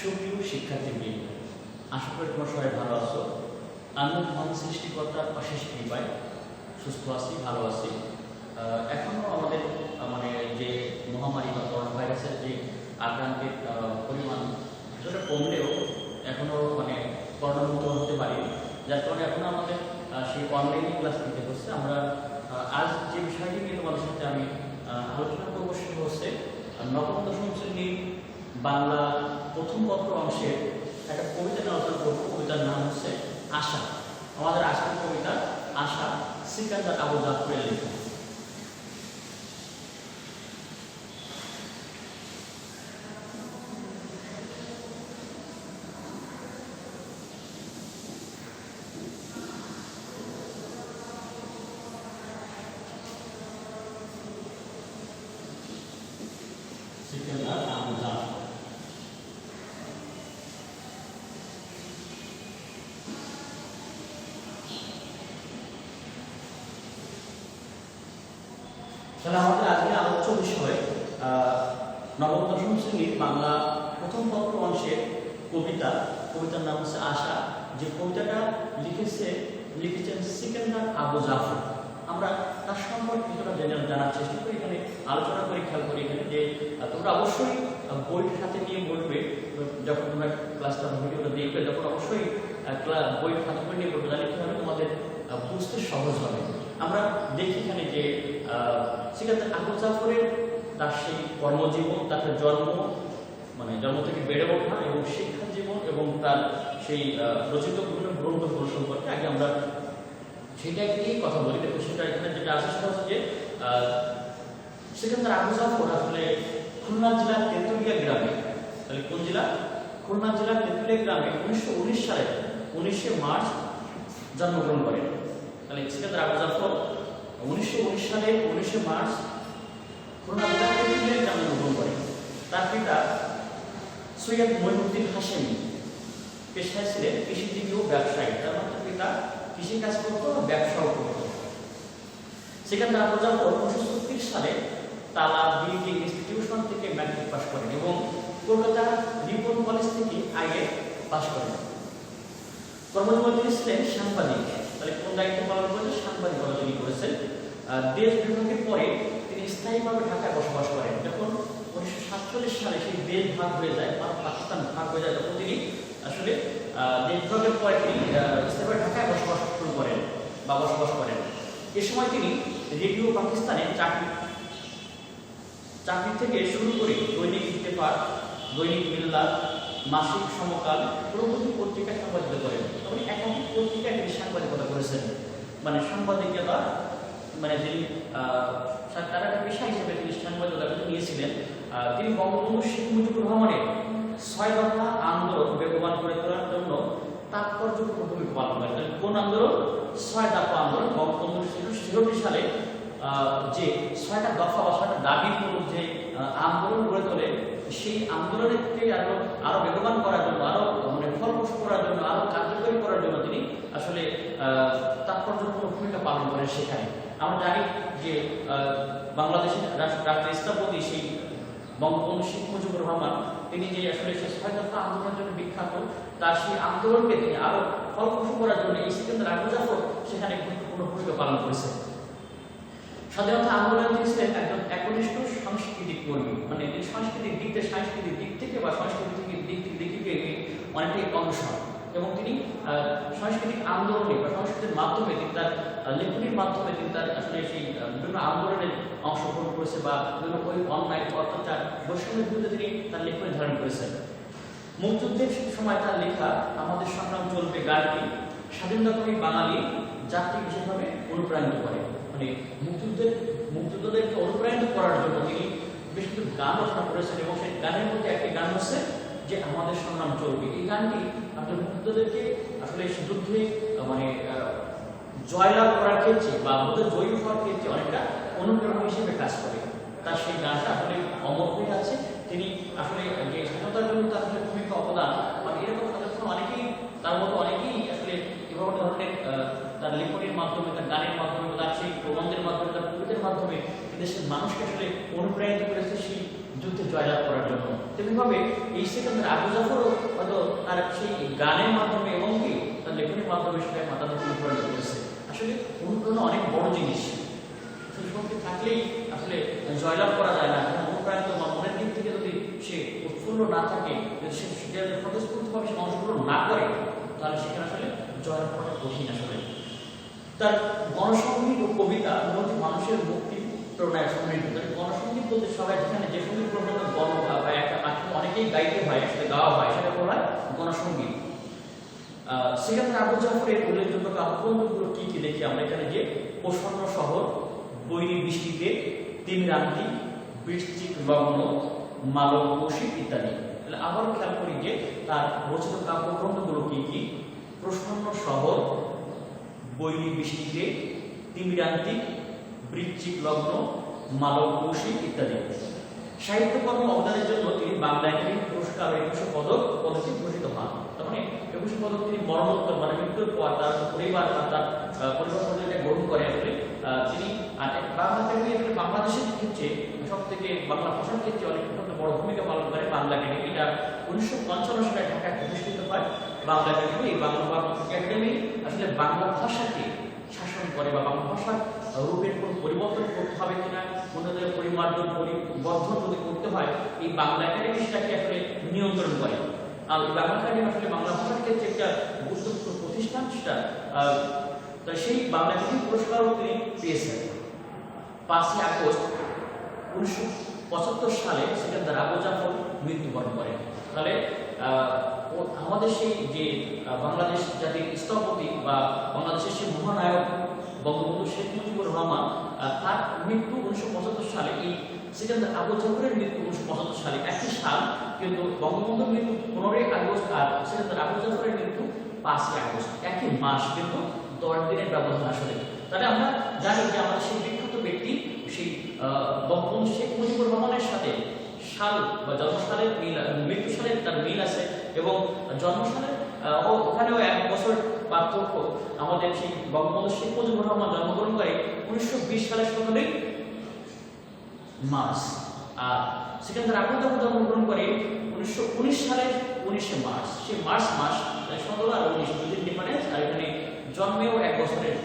সুপ্রিয় শিক্ষার্থীবৃন্দ, আশা করি তোমরা সবাই ভালো আছো। আমি মহান সৃষ্টিকর্তার অশেষ কৃপায় সুস্থ আছি, ভালো আছি। এখনও আমাদের মানে যে মহামারী বা করোনা ভাইরাসের যে আক্রান্তের পরিমাণ কিছুটা কমলেও এখনও মানে করোনামুক্ত হতে পারি, যার কারণে এখনও আমাদের সেই অনলাইনে ক্লাস নিতে হচ্ছে। আমরা আজ যে বিষয়টি নিয়ে তোমাদের সাথে আমি আলোচনা করবো সেটা হচ্ছে নবম দশম শ্রেণীর বাংলা প্রথম পত্র অংশের একটা কবিতা নিয়ে আলোচনা করবো। কবিতার নাম হচ্ছে আশা। আমাদের আজকের কবিতা আশা, সিকান্দার আবু জাফরের লেখা। সিকান্দার আবু জাফর। তাহলে আমাদের আজকে আলোচ্য বিষয় নবম দশম শ্রেণীর বাংলা প্রথম পত্র অংশের কবিতা। কবিতার নাম হচ্ছে আশা। যে কবিতাটা লিখেছেন সিকান্দার আবু জাফর। আমরা তার সম্পর্কে কিছুটা জানার চেষ্টা করি, এখানে আলোচনা করি, খেয়াল করি এখানে যে তোমরা অবশ্যই বইয়ের সাথে নিয়ে বলবে। যখন তোমরা ক্লাসটা ভিডিওটা দেখবে তখন অবশ্যই বইয়ের হাতে করে নিয়ে বলবে, তাহলে কি হবে তোমাদের বুঝতে সহজ হবে। আমরা দেখি এখানে যে সিকান্দার আবু জাফরের তার সেই কর্মজীবন, তার জন্ম মানে জন্ম থেকে বেড়ে ওঠা এবং শিক্ষা জীবন এবং তার সেই রচিত বিভিন্ন গ্রন্থগুলো সম্পর্কে আগে আমরা সেটা নিয়েই কথা বলি। দেখো সেটা এখানে যেটা আছে সেটা হচ্ছে যে সিকান্দার আবু জাফর আসলে খুলনা জেলার তেঁতুলিয়া গ্রামে, তাহলে কোন জেলা? খুলনা জেলার তেঁতুলিয়া গ্রামে 1919 সালে 19শে মার্চ জন্মগ্রহণ করেন। তাহলে সিকান্দার আবু জাফর 1919 সালে 19শে মার্চ খুলনা জেলার তেঁতুলিয়া গ্রামে জন্মগ্রহণ করেন। তার পিতা সৈয়দ মঈনুদ্দিন হাশেমি পেশায় ছিলেন কৃষিজীবী ও ব্যবসায়ী। তার মানে পিতা কৃষিকাজ করতো, ব্যবসাও করতো। সিকান্দার আবু জাফর 1936 সালে তালা বিল্ডিং ইনস্টিটিউশন থেকে ম্যাট্রিক পাস করেন এবং কলকাতা রিপন কলেজ থেকে আইএ পাস করেন। কর্মজীবনে তিনি ছিলেন সাংবাদিক। তাহলে কোন দায়িত্ব পালন করেছেন? সাংবাদিকতা তিনি করেছেন। দেশ বিভাগের পরে তিনি স্থায়ীভাবে ঢাকায় বসবাস করেন। যখন 1947 সালে সেই দেশ ভাগ হয়ে যায় বা পাকিস্তান ভাগ হয়ে যায়, তখন তিনি আসলে দেশ বিভাগের পরে তিনি স্থায়ীভাবে ঢাকায় বসবাস শুরু করেন বা বসবাস করেন। এ সময় তিনি রেডিও পাকিস্তানে চাকরি থেকে শুরু করে দৈনিক ইত্তেফাক, দৈনিক মিল্লাত, মাসিক সমকাল প্রভৃতি পত্রিকায় সাংবাদিকতা করেন। তখন একাধিক পত্রিকায় তিনি সাংবাদিকতা করেছেন। মানে সাংবাদিকতা মানে যিনি তার একটা পেশা হিসেবে তিনি সাংবাদিকতা নিয়েছিলেন। তিনি বঙ্গবন্ধু শেখ মুজিবুর রহমানের 6 দফা আন্দোলন বেগবান করে তোলার জন্য তাৎপর্যপূর্ণ ভূমিকা পালন করেন। তাহলে কোন আন্দোলন? 6 দফা আন্দোলন। বঙ্গবন্ধু 1963 সালে যে 6টা দফা বা 6টা দাবিমূলক যে আন্দোলন গড়ে তোলে, সেই আন্দোলনকে আরো বেগবান করার জন্য, আরো মানে ফলপ্রসূ করার জন্য, আরো কার্যকরী করার জন্য তিনি আসলে তাৎপর্যপূর্ণ ভূমিকা পালন করেন সেখানে। আমরা জানি যে বাংলাদেশের রাষ্ট্রপতি সেই বঙ্গবন্ধু শেখ মুজিবুর রহমান তিনি যে আসলে সেই 6 দফা আন্দোলনের জন্য বিখ্যাত, তার সেই আন্দোলনকে তিনি আরো ফলপ্রসূ করার জন্য এই সিকান্দার আবু জাফর সেখানে গুরুত্বপূর্ণ ভূমিকা পালন করেছেন। স্বাধীনতা আন্দোলনে তিনি ছিলেন একজন একনিষ্ঠ সাংস্কৃতিক কর্মী। মানে তিনি সাংস্কৃতিক দিক থেকে বা সাংস্কৃতিক দিক থেকে অনেকটাই অগ্রসর এবং তিনি সাংস্কৃতিক আন্দোলনে বা সংস্কৃতির মাধ্যমে তিনি তার লেখনীর মাধ্যমে তিনি তার আসলে সেই বিভিন্ন আন্দোলনে অংশগ্রহণ করেছে বা বিভিন্ন ওই অন্যায় অত্যাচার বৈষম্যের বিরুদ্ধে তিনি তার লেখনী ধারণ করেছেন। মুক্তিযুদ্ধের সময় তার লেখা আমাদের সংগ্রাম চলবে গানটি স্বাধীনতাকামী বাঙালি জাতি বিশেষভাবে অনুপ্রাণিত করে। মানে মুক্তিযোদ্ধাদেরকে অনুপ্রাণিত করার জন্য তিনি বেশ কিছু গান রচনা করেছেন এবং সেই গানের মধ্যে একটি গান হচ্ছে যে আমাদের সংগ্রাম চলবে। এই গানটি আপনার মুক্তিযোদ্ধাদেরকে আসলে যুদ্ধে মানে জয়লাভ করার ক্ষেত্রে বা জয়ী হওয়ার ক্ষেত্রে অনেকটা অনুপ্রেরণা হিসেবে কাজ করে। তার সেই গানটা আসলে অমর হয়ে আছে। তিনি আসলে যে স্বাধীনতার জন্য তার আসলে ভূমিকা অবদান, মানে এরকম অনেকেই তার মতো অনেকেই আসলে এভাবে ধরনের তার লেখনীর মাধ্যমে, তার গানের মাধ্যমে, তার সেই প্রবন্ধের মাধ্যমে, তার কবিতার মাধ্যমে দেশের মানুষকে আসলে অনুপ্রাণিত করেছে সেই যুদ্ধে জয়লাভ করার জন্য। তেমনিভাবে এই সিকান্দার আবু জাফরও হয়তো তার সেই গানের মাধ্যমে এবং কি তার লেখনের মাধ্যমে সেটা মাতানোর অনুপ্রাণিত করেছে। আসলে অনুপ্রেরণা অনেক বড় জিনিস, শক্তি থাকলেই আসলে জয়লাভ করা যায় না। অনুপ্রাণিত বা মনের দিক থেকে যদি সে উৎফুল্ল না থাকে, যদি সে স্বতঃস্ফূর্তভাবে সে অংশগ্রহণ না করে, তাহলে সেখানে আসলে জয়লাভ করা কঠিন। আসলে তার গণসঙ্গীত ও কবিতা মূলত মানুষের মুক্তি প্রেরণায় সমৃদ্ধ। গণসঙ্গীত বলতে সবাই যেখানে যে সঙ্গীত প্রধানত গণ বা একটা অনেকেই গাইতে হয়, আসলে গাওয়া হয়, সেটা বলা হয় গণসঙ্গীত। সিকান্দার আবু জাফরের উল্লেখযোগ্য কাব্যগ্রন্থগুলো কি কি দেখি আমরা এখানে, যে প্রসন্ন শহর, বৈরী বৃষ্টিতে, তিমিরান্তি, বৃশ্চিক লগ্ন, মালব কৌশিক ইত্যাদি। তাহলে আবার খেয়াল করি যে তার রচিত কাব্যগ্রন্থগুলো কি কি: প্রসন্ন শহর, বৈরী বৃষ্টিতে, তিমিরান্তি, বৃশ্চিক লগ্ন, মালব কৌশিক ইত্যাদি। সাহিত্যকর্ম অবদানের জন্য তিনি বাংলা একাডেমি পুরস্কার ও 21 পদক পদকে ভূষিত হন। তার মানে 21 পদক তিনি মরণোত্তর মানে মৃত্যুর পর তার পরিবার তার পরিবার গ্রহণ করে। আসলে তিনি বাংলা একাডেমি বাংলাদেশের ক্ষেত্রে সব থেকে বাংলা ভাষার ক্ষেত্রে অনেক বড় ভূমিকা পালন করে বাংলা একাডেমি। এটা 1955 সালে ঢাকায় প্রতিষ্ঠিত হয় বাংলা একাডেমি। এই বাংলা একাডেমি আসলে বাংলা ভাষাকে শাসন করে বা বাংলা ভাষার রূপের কোন পরিবর্তন করতে হবে কিনা, কোন ধরনের পরিমার্জন পরিবর্ধন যদি করতে হয়, এই বাংলা একাডেমি সেটাকে আসলে নিয়ন্ত্রণ করে। আর বাংলা একাডেমি আসলে বাংলা ভাষার ক্ষেত্রে একটা গুরুত্বপূর্ণ প্রতিষ্ঠান। সেটা সেই বাংলা একাডেমি পুরস্কারও তিনি পেয়েছেন। 5ই আগস্ট 1975 সালে সিকান্দার আবু জাফর মৃত্যুবরণ করেন। তাহলে আমাদের সেই যে বাংলাদেশ জাতির স্থপতি বা বাংলাদেশের সেই মহানায়ক বঙ্গবন্ধু শেখ মুজিবুর রহমান, তার মৃত্যু 1975 সালে। এই সিকান্দার আবু জাফরের মৃত্যু 1975 সালে, একই সাল, কিন্তু বঙ্গবন্ধুর মৃত্যু 15ই আগস্ট আর সিকান্দার আবু জাফরের মৃত্যু 5ই আগস্ট, একই মাস, কিন্তু 10 দিনের ব্যবধান। আসলে তাহলে আমরা জানি যে আমাদের সেই বিখ্যাত ব্যক্তি সেই বঙ্গবন্ধু শেখ মুজিবুর রহমানের সাথে সাল বা জন্মসালের মিল, মৃত্যু সালের তার মিল আছে, এবং জন্মসালের ওখানেও 1 বছর পার্থক্য। আমাদের সেই বঙ্গবন্ধু শেখ মুজিবুর রহমান জন্মগ্রহণ করে 1920 সালের 17ই মার্চ, আর সিকান্দার আবু জাফর জন্মগ্রহণ করে 1919 সালের 19শে মার্চ। সেই মার্চ মাস 17 আর 19 দুদিন ডিফারেন্স, আর এখানে জন্মেও 1 বছরের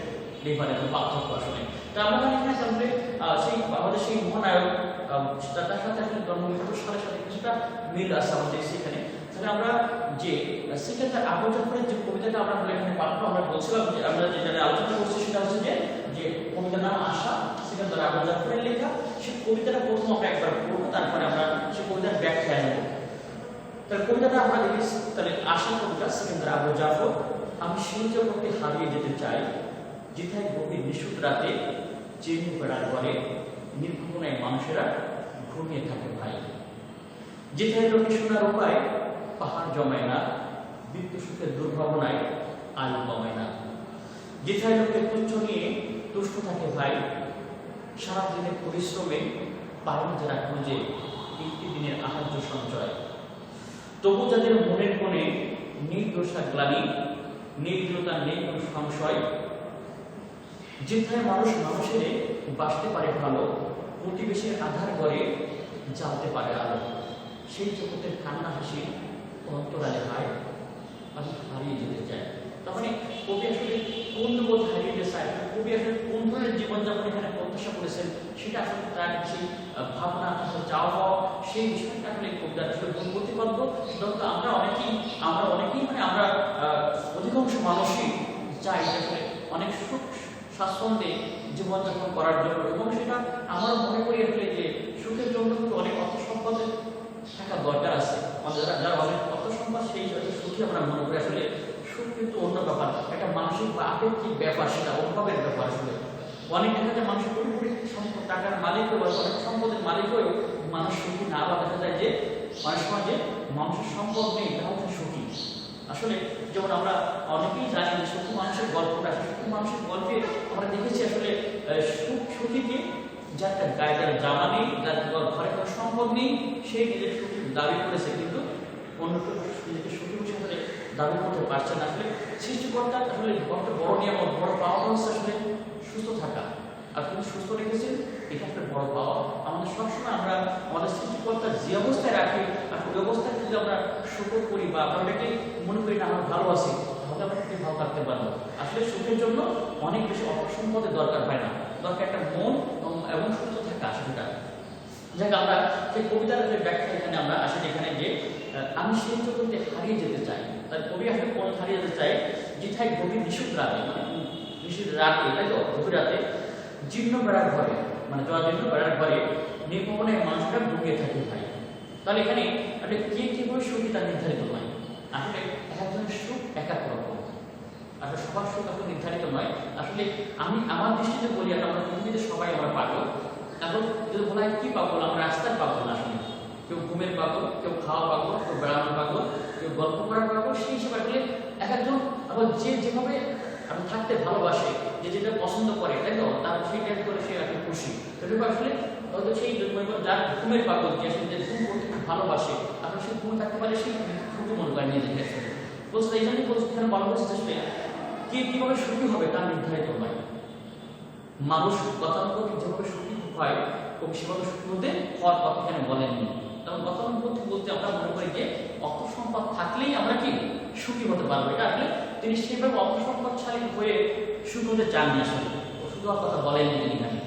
ডিফারেন্স পার্থক্য। আসলে তা আমরা এখানে জানলে সেই আমাদের সেই মহানায়ক তার সাথে আসলে জন্মমৃত্যুর সালের সাথে কিছুটা মিল আছে আমাদের সেখানে। তাহলে আমরা যে সিকান্দার আবু জাফরের যে কবিতাটা আমরা এখানে পাঠ্য আমরা বলছিলাম, যে আমরা যেটা আলোচনা করছি সেটা হচ্ছে যে কবিতার নাম আশা, সিকান্দার আবু জাফরের লেখা। সেই কবিতাটা প্রথম আমরা একবার পড়বো, তারপরে আমরা সেই কবিতার ব্যাখ্যা নেব। তাহলে কবিতাটা আমরা দেখি। তাহলে আশা কবিতা, সিকান্দার আবু জাফর। আমি সেই জগতে হারিয়ে যেতে চাই, যেথায় গভীর নিশুত রাতে চেনি বেড়ার পরে নির্ঘুমনায় মানুষেরা ঘুমিয়ে থাকে ভাই। যেথায় লোকে সোনার উপায় পাহাড় জমায় না, মৃত্যু সুখের দুর্ভাবনায় আলু কমায় না। যেথায় লোকে তুচ্ছ নিয়ে তুষ্ট থাকে ভাই, সারাদিনের পরিশ্রমে পায় না যারা খুঁজে একটি দিনের আহার্য সঞ্চয়। তবু যাদের মনের কোণে নির্দোষা গ্লানি, নির্দোষতা নেই কোন সংশয়। যেথায় মানুষ মানুষের বাঁচতে পারে ভালো, প্রতিবেশীর আধার করে জ্বালতে পারে আলো। সেই জগতের কান্না হাসি অন্তরালে হয়, আমি হারিয়ে যেতে চাই। তার মানে কবি আসলে কোন বোধ হারিয়ে যেতে চায়, কবি আসলে কোন ধরনের জীবনযাপন এখানে প্রত্যাশা করেছেন, সেটা আসলে তার সেই ভাবনা, চাওয়া পাওয়া, সেই বিষয়টা আসলে কবিতা আসলে প্রতিবদ্ধ। সুতরাং আমরা অনেকেই মানে আমরা অধিকাংশ মানুষই চাই আসলে অনেক সুখ স্বাচ্ছন্দ্যে জীবনযাপন করার জন্য, এবং সেটা আমরা মনে করি আসলে যে সুখের জন্য কিন্তু অনেক অর্থ সম্পদের থাকা দরকার আছে। যারা অনেক অর্থ সম্পদ সেই সুখী আমরা মনে করি। আসলে সুখ কিন্তু অন্য ব্যাপার, একটা মানসিক বা আপেক্ষিক ব্যাপার, সেটা অভাবের ব্যাপার। আসলে অনেক দেখা যায় মানুষ কোটি কোটি সম্পদ টাকার মালিক হয়েও, অনেক সম্পদের মালিক হয়েও মানুষ সুখী না। বা দেখা যায় যে অনেক সময় যে মানুষের সম্পদ নেই তাও সুখী। আসলে যেমন আমরা অনেকেই জানি যে সুখী মানুষের গল্পটা, সুখী মানুষের গল্পে আমরা দেখেছি আসলে সুখীকে যার গায়ে যার জামা নেই, যার ঘরে কোনো সম্পদ নেই, সে নিজের সুখী দাবি করেছে, কিন্তু অন্য কেউ নিজেকে সুখী বসে আসলে দাবি করতে পারছে না। আসলে সৃষ্টিকর্তা আসলে বড় নিয়ামত, বড় পাওয়া হচ্ছে আসলে সুস্থ থাকা। আর তুমি সুস্থ রেখেছেন, এটা একটা বড় পাওয়া। আমাদের সবসময় আমরা আমাদের সৃষ্টিকর্তা সৃষ্টিকর্তা যে অবস্থায় রাখে আর ওই অবস্থায় যদি আমরা শুকর করি বা আমরা এটাকে মনে করি না আমরা ভালো আছি, তাহলে আমরা কি ভালো থাকতে পারবো? আসলে সুখের জন্য অনেক বেশি অর্থ সম্পদের দরকার হয় না, দরকার একটা মন এবং সুস্থ থাকা সেটা। যাক, আমরা সেই কবিতার যে ব্যাখ্যা এখানে আমরা আসলে এখানে যে আমি সেই জগতে হারিয়ে যেতে চাই, তার কবি আসলে কোন হারিয়ে যেতে চাই, যেথায় গভীর নিশুত রাতে, মানে নিশুত রাতে, তাই তো গভীর রাতে জীর্ণ বেড়ার ঘরে, মানে জরাজীর্ণ বেড়ার ঘরে নির্ভবনে মানুষরা ঘুমিয়ে থাকে ভাই। তাহলে এখানে আপনি কে কিভাবে সুখী তা নির্ধারিত নয়, আসলে একজনের সুখ এক এক রকম, আসলে সবার সুখ আসলে নির্ধারিত নয়। আসলে আমি আমার দৃষ্টিতে বলি, আমরা পৃথিবীতে সবাই আমরা পাগল। এখন যদি বলা হয় কি পাগল, আমরা রাস্তার পাগল না, আসলে কেউ ঘুমের পাগল, কেউ খাওয়া পাগল, কেউ বেড়ানোর পাগল, কেউ গল্প করার পাগল। সেই হিসেবে আসলে এক একজন আবার যে যেভাবে আমি থাকতে ভালোবাসে, যে যেটা পছন্দ করে, তাই তো তার সেই টাইপ করে সে আসলে খুশি। সেটা আসলে হয়তো সেই যার ঘুমের পাগল, যে আসলে যে ঘুম করতে খুব ভালোবাসে, আসলে সে ঘুম থাকতে পারে, সেই ঘুমকে মনে করে নিজেকে আসলে বলছে। এই জন্যই বলছে এখানে বলা হচ্ছে আসলে কে কিভাবে সুখী হবে তা নির্ধারিত নয়। মানুষ গতানুগতিক যেভাবে সুখী হয়, কবি সেভাবে সুখী হতে হওয়ার কথা এখানে বলেননি। কারণ গতানুগতিক বলতে আমরা মনে করি যে অর্থ সম্পদ থাকলেই আমরা কি সুখী হতে পারবো, এটা আসলে তিনি সেভাবে অর্থ সম্পদশালী হয়ে সুখ হতে চাননি। আসলে সুখী হওয়ার কথা বলেননি তিনি এখানে।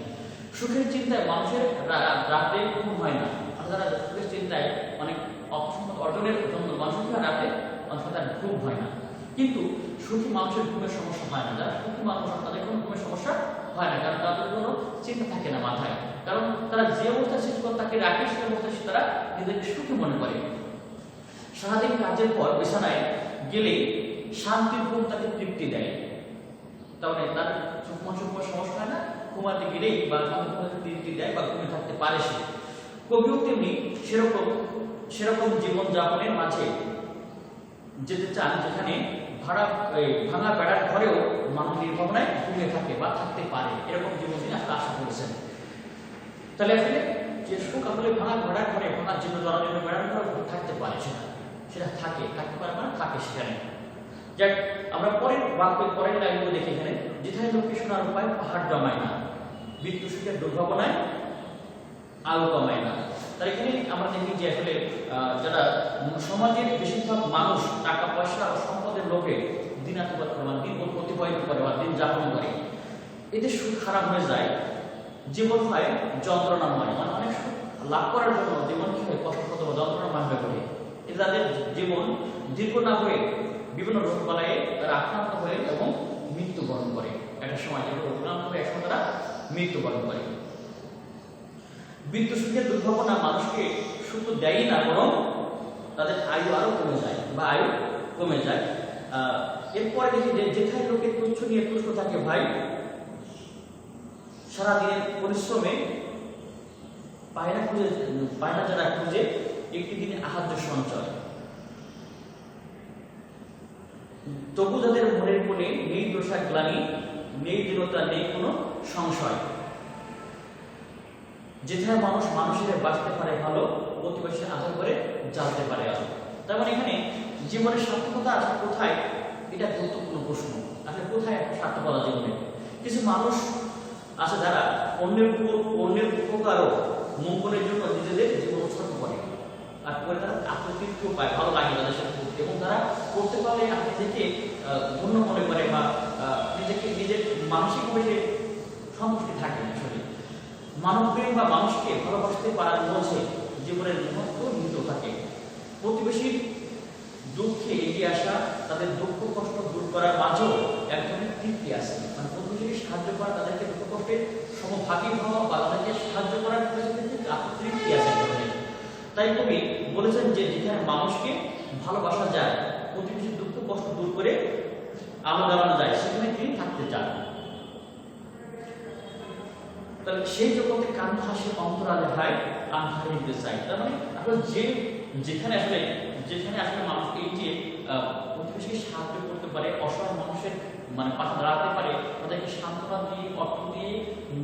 সুখের চিন্তায় মানুষের রাতে ঘুম হয় না, যারা সুখের চিন্তায় অনেক অর্থ সম্পদ অর্জনের জন্য মানুষের রাতে মানুষের তার ঘুম হয় না। কিন্তু সুখী মানুষের ঘুমের সমস্যা হয় না, যারা সুখী মানুষ তাদের কোনো ঘুমের সমস্যা হয় না, কারণ তাদের কোনো চিন্তা থাকে না মাথায়, কারণ তারা যে অবস্থা সৃষ্টিকর্তাকে রাখে সেই অবস্থায় তারা নিজেকে সুখী মনে করে। সারাদিন কাজের পর বিছানায় গেলে শান্তির ঘুম তাকে তৃপ্তি দেয়, তাহলে তার সমস্যা হয় না, ঘুমাতে গেলেই বা ঘুমাতে তৃপ্তি দেয় বা ঘুমে থাকতে পারে সে। কবিও তেমনি সেরকম জীবন যাপনের মাঝে যেতে চান, যেখানে ভাঙা বেড়ার ঘরেও মানুষ নির্ভাবনায় ঘুমিয়ে থাকে বা থাকতে পারে, এরকম জীবন তিনি আসলে আশা করেছেন। তাহলে আসলে যে সুখ আসলে ভাঙা বেড়ার ঘরে, ভাঙা জীবন জরাজীর্ণ বেড়ার ঘরে থাকতে পারে, সেটা থাকতে পারে মানে থাকে সেখানে। যাক, আমরা পরের লাইনগুলো দেখি এখানে, যেখানে লক্ষ্মী সোনার উপায় পাহাড় জমায় না, মৃত্যু সুখের দুর্ভাবনায় আলো কমায় না। তার এখানে আমরা দেখি যে আসলে যারা সমাজের বেশিরভাগ মানুষ টাকা পয়সা ও সম্পদের লোভে দিনাতিপাত করে, মানে দিন অতিবাহিত করে বা দিন যাপন করে, এদের সুখ খারাপ হয়ে যায়, জীবন হয় যন্ত্রণাময়, মানে অনেক সুখ লাভ করার জন্য জীবন কি হয় কষ্টপ্রদ বা যন্ত্রণাময় হয়ে পড়ে। এতে তাদের জীবন দীর্ঘ না হয়ে বিভিন্ন রোগ বালায় তারা আক্রান্ত হয়ে এবং মৃত্যুবরণ করে। একটা সময় আক্রান্ত হয়ে একসময় তারা মৃত্যুবরণ করে। মৃত্যু সুখের দুর্ভাবনা মানুষকে সুখ দেয়ই না, বরং তাদের আয়ু আরো কমে যায় বা আয়ু কমে যায়। এরপরে দেখি যে যেখানে লোকের তুচ্ছ নিয়ে তুষ্ট থাকে ভাই, সারাদিনের পরিশ্রমে পায়না যারা খুঁজে একটি দিনে আহার্য সঞ্চয়, তবু যাদের মনের কোণে নেই দোষা গ্লানি, নেই দৃঢ়তা, নেই কোনো সংশয়, যেখানে মানুষ মানুষের বাঁচতে পারে ভালো, প্রতিবেশী আদর করে জ্বালতে পারে আলো। তার মানে এখানে জীবনের সার্থকতা আসলে কোথায়, এটা গুরুত্বপূর্ণ প্রশ্ন। আসলে কোথায় সার্থকতা জীবনে? কিছু মানুষ আছে যারা অন্যের উপকার ও মঙ্গলের জন্য নিজেদের জীবন উৎসর্গ করে, আর করে তারা আত্মতৃপ্তিও পায়, ভালো লাগে তাদের সাথে করতে, এবং তারা করতে পারলে নিজেকে ধন্য মনে করে বা নিজের মানসিকভাবে যে সন্তুষ্টি থাকে। আসলে মানবপ্রেম বা মানুষকে ভালোবাসতে পারার মধ্যে জীবনের মহত্ব নিহিত থাকে। প্রতিবেশীর দুঃখে এগিয়ে আসা, তাদের দুঃখ কষ্ট দূর করার মাঝেও এক ধরনের তৃপ্তি আছে, মানে প্রতিবেশীকে সাহায্য করা, তাদেরকে দুঃখ কষ্টে সমভাগী হওয়া বা তাদেরকে সাহায্য করার তৃপ্তি আছে। তাই কবি বলেছেন যে যেখানে মানুষকে ভালোবাসা যায়, প্রতিবেশীর দুঃখ কষ্ট দূর করে আলো জ্বালানো যায়, সেখানে তিনি থাকতে চান। তাহলে সেই জগতে কান্না হাসি অন্তরালে ভাই আমি হারিয়ে দিতে চাই। তার মানে আসলে যেখানে আসলে মানুষকে এই যে প্রতিবেশীকে সাহায্য করতে পারে, অসহায় মানুষের মানে পাশে দাঁড়াতে পারে, তাদেরকে সান্ত্বনা দিয়ে, অর্থ দিয়ে,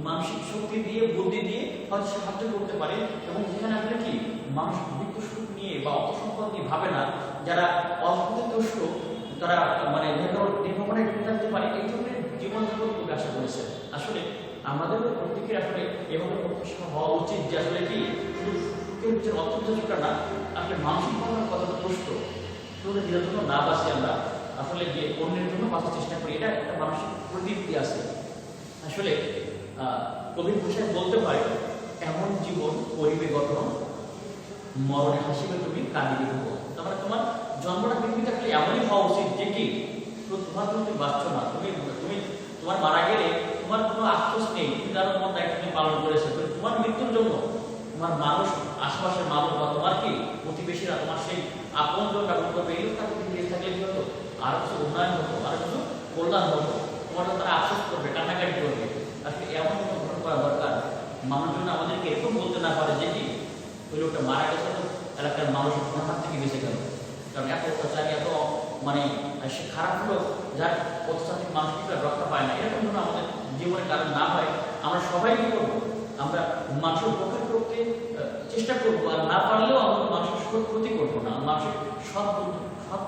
মানসিক শক্তি দিয়ে, বুদ্ধি দিয়ে হয়তো সাহায্য করতে পারে, এবং যেখানে আসলে কি মানুষ দুঃখ সুখ নিয়ে বা অর্থ সম্পদ নিয়ে ভাবে না, যারা অল্পতে তুষ্ট, তারা মানে নির্ভাবনায় ঢুকে থাকতে পারে, এই ধরনের জীবনযাপন প্রকাশ করেছে। আসলে আমাদের প্রত্যেকের আসলে এভাবে প্রত্যাশা হওয়া উচিত যে আসলে কি শুধু সুখের করেছেন অর্থ বোঝাটা না, আসলে মানসিক ভাবে কতটা কষ্ট তোকে নিজের জন্য না বাঁচি আমরা, আসলে যে অন্যের জন্য বাঁচার চেষ্টা করি, এটা একটা মানসিক প্রবৃত্তি আছে। আসলে কবির ভাষায় বলতে হয়, এমন জীবন করিবে গঠন, মরণে হাসিবে তুমি কাঁদিবে ভুবন। তার মানে তোমার জন্মটা পৃথিবীতে আসলে এমনই হওয়া উচিত যে কি তোমার তুমি বাঁচছো না, তুমি তুমি তোমার মারা গেলে তোমার কোনো আফসোস নেই, তুমি তার মন দায়িত্ব তুমি পালন করেছো, তোমার মৃত্যুর জন্য তোমার মানুষ, আশেপাশের মানুষ বা তোমার কি প্রতিবেশীরা, তোমার সেই আপন জন ব্যবহার করবে, এই লোকটা বেঁচে থাকলে কি হতো, আরো কিছু উন্নয়ন হতো, আরো কিছু কল্যাণ হতো, তোমার তারা আফসোস করবে, কান্নাকাটি করবে। আসলে এমন কোনো ঘটনা করা দরকার, মানুষজন আমাদেরকে এরকম বলতে না পারে যে কি ওই লোকটা মারা গেছে তো এলাকার মানুষ ওনার হাত থেকে বেঁচে গেল, কারণ এত অত্যাচার, এত মানে সে খারাপ হলো যার অত্যাচার থেকে মানুষ কিন্তু রক্ষা পায় না, এরকম যেন আমাদের জীবনের কারণ না হয়। আমরা সবাই কি করবো, আমরা মানুষের উপকার করতে চেষ্টা করবো, আর না পারলেও আমরা মানুষের ক্ষতি করবো না, মানুষের সৎ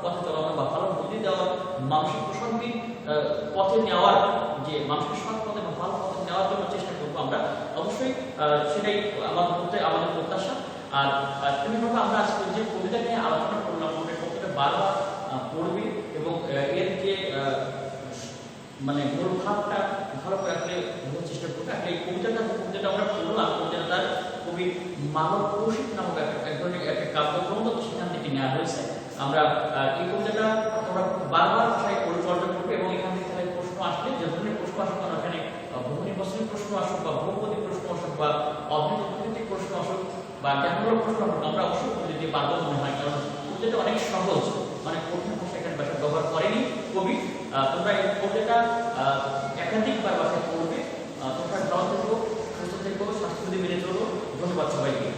পথে চলানো বা ভালো বুদ্ধি দেওয়ার, মানুষের প্রসঙ্গে পথে নেওয়ার, যে মানুষের সৎ পথে বা ভালো পথে নেওয়ার জন্য চেষ্টা করবো আমরা, অবশ্যই সেটাই আমাদের প্রত্যাশা। আর তেমনিভাবে আমরা আজকে যে কবিতা নিয়ে আলোচনা করলাম, আমাদের কবিতা বারবার পড়বে এবং এর যে মানে মূল ভাবটা ভালো করে আসলে বোঝার চেষ্টা করবে। আসলে এই কবিতাটা আমরা পড়লাম, কবিতাটা তার কবি মানব কৌশিক নামক এক ধরনের একটা কাব্যগ্রন্থ, সেখান থেকে নেওয়া হয়েছে। আমরা এই কবিতাটা আমরা বারবার ভাষায় পরিচর্যা করবো এবং এখান থেকে তাহলে প্রশ্ন আসলে যে ধরনের প্রশ্ন আসুক, কারণ এখানে বহুনির্বাচনী প্রশ্ন আসুক বা বহুপদী প্রশ্ন আসুক বা অভিনৈতিক প্রশ্ন আসুক বা জ্ঞানমূলক প্রশ্ন আসুক, আমরা অবশ্যই করে দিতে পারবো মনে হয়, কারণ কবিতাটা অনেক সহজ, মানে কঠিন ভাষা এখানে ভাষা ব্যবহার করেনি কবি। তোমরা এই কবিতাটা একাধিকবার বাসায় পড়বে। তোমরা ভালো থেকো, সুস্থ থেকো, স্বাস্থ্যবিধি মেনে চলো। ধন্যবাদ সবাইকে।